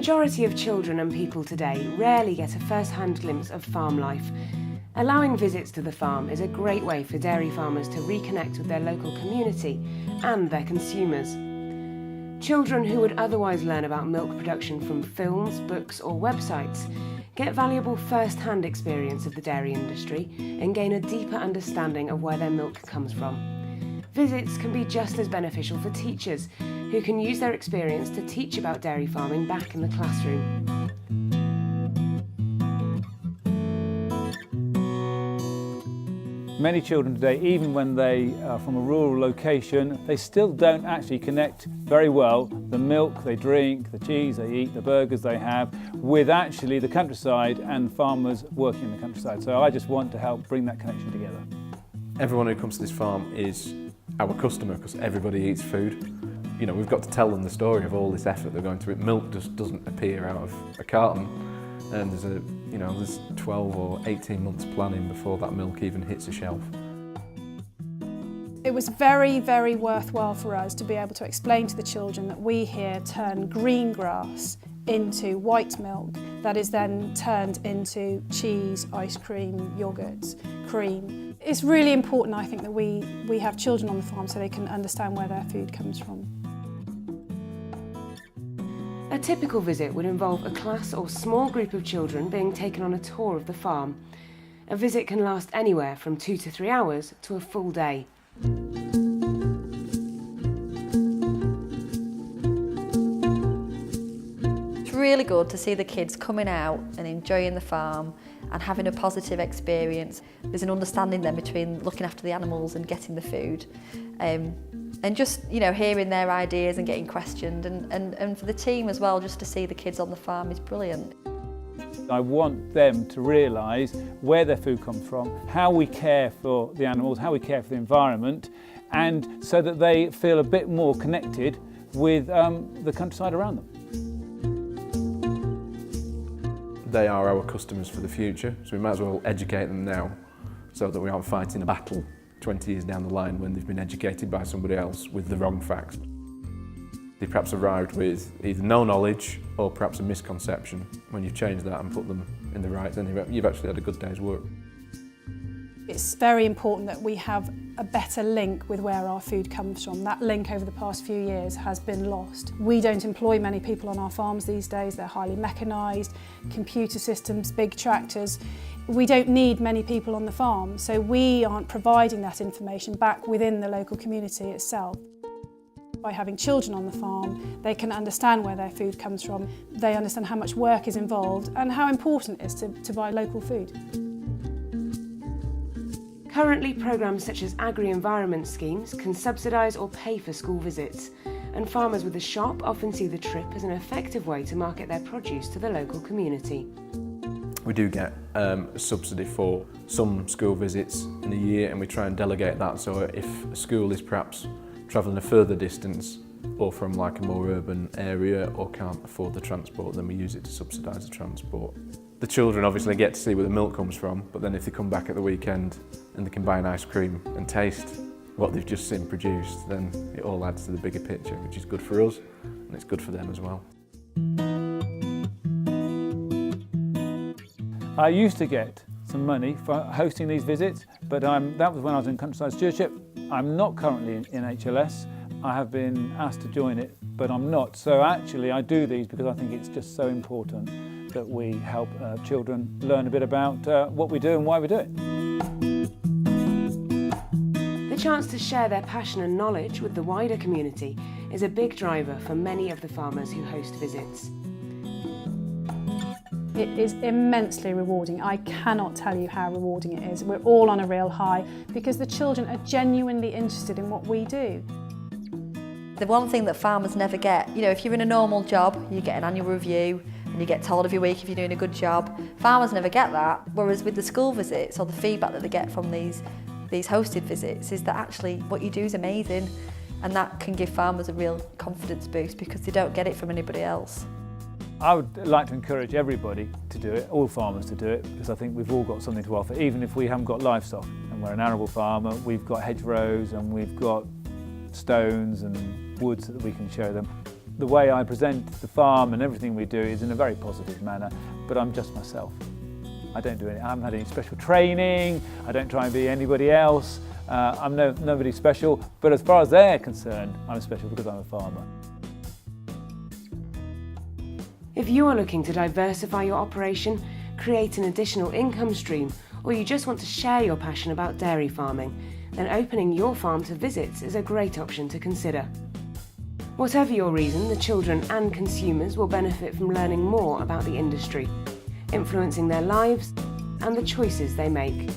majority of children and people today rarely get a first-hand glimpse of farm life. Allowing visits to the farm is a great way for dairy farmers to reconnect with their local community and their consumers. Children who would otherwise learn about milk production from films, books or websites get valuable first-hand experience of the dairy industry and gain a deeper understanding of where their milk comes from. Visits can be just as beneficial for teachers who can use their experience to teach about dairy farming back in the classroom. Many children today, even when they are from a rural location, they still don't actually connect very well the milk they drink, the cheese they eat, the burgers they have, with actually the countryside and farmers working in the countryside. So I just want to help bring that connection together. Everyone who comes to this farm is our customer because everybody eats food. You know, we've got to tell them the story of all this effort they're going through. Milk just doesn't appear out of a carton. And there's 12 or 18 months planning before that milk even hits a shelf. It was very, very worthwhile for us to be able to explain to the children that we here turn green grass into white milk that is then turned into cheese, ice cream, yoghurts, cream. It's really important, I think, that we have children on the farm so they can understand where their food comes from. A typical visit would involve a class or small group of children being taken on a tour of the farm. A visit can last anywhere from 2 to 3 hours to a full day. It's really good to see the kids coming out and enjoying the farm and having a positive experience. There's an understanding then between looking after the animals and getting the food. And just, you know, hearing their ideas and getting questioned, and for the team as well, just to see the kids on the farm is brilliant. I want them to realise where their food comes from, how we care for the animals, how we care for the environment, and so that they feel a bit more connected with the countryside around them. They are our customers for the future, so we might as well educate them now so that we aren't fighting a battle 20 years down the line when they've been educated by somebody else with the wrong facts. They perhaps arrived with either no knowledge or perhaps a misconception. When you've changed that and put them in the right, then you've actually had a good day's work. It's very important that we have a better link with where our food comes from. That link over the past few years has been lost. We don't employ many people on our farms these days. They're highly mechanised, computer systems, big tractors. We don't need many people on the farm, so we aren't providing that information back within the local community itself. By having children on the farm, they can understand where their food comes from, they understand how much work is involved and how important it is to buy local food. Currently, programmes such as agri-environment schemes can subsidise or pay for school visits, and farmers with a shop often see the trip as an effective way to market their produce to the local community. We do get a subsidy for some school visits in a year, and we try and delegate that, so if a school is perhaps travelling a further distance or from like a more urban area or can't afford the transport, then we use it to subsidise the transport. The children obviously get to see where the milk comes from, but then if they come back at the weekend and they can buy an ice cream and taste what they've just seen produced, then it all adds to the bigger picture, which is good for us and it's good for them as well. I used to get some money for hosting these visits, but that was when I was in countryside stewardship. I'm not currently in HLS. I have been asked to join it, but I'm not. So actually I do these because I think it's just so important that we help children learn a bit about what we do and why we do it. The chance to share their passion and knowledge with the wider community is a big driver for many of the farmers who host visits. It is immensely rewarding. I cannot tell you how rewarding it is. We're all on a real high because the children are genuinely interested in what we do. The one thing that farmers never get, you know, if you're in a normal job, you get an annual review and you get told every week if you're doing a good job. Farmers never get that, whereas with the school visits or the feedback that they get from these hosted visits is that actually what you do is amazing, and that can give farmers a real confidence boost because they don't get it from anybody else. I would like to encourage everybody to do it, all farmers to do it, because I think we've all got something to offer, even if we haven't got livestock. And we're an arable farmer, we've got hedgerows and we've got stones and woods that we can show them. the way I present the farm and everything we do is in a very positive manner, but I'm just myself. I don't do any, I haven't had any special training, I don't try and be anybody else, I'm nobody special, but as far as they're concerned, I'm special because I'm a farmer. If you are looking to diversify your operation, create an additional income stream, or you just want to share your passion about dairy farming, then opening your farm to visits is a great option to consider. Whatever your reason, the children and consumers will benefit from learning more about the industry, influencing their lives and the choices they make.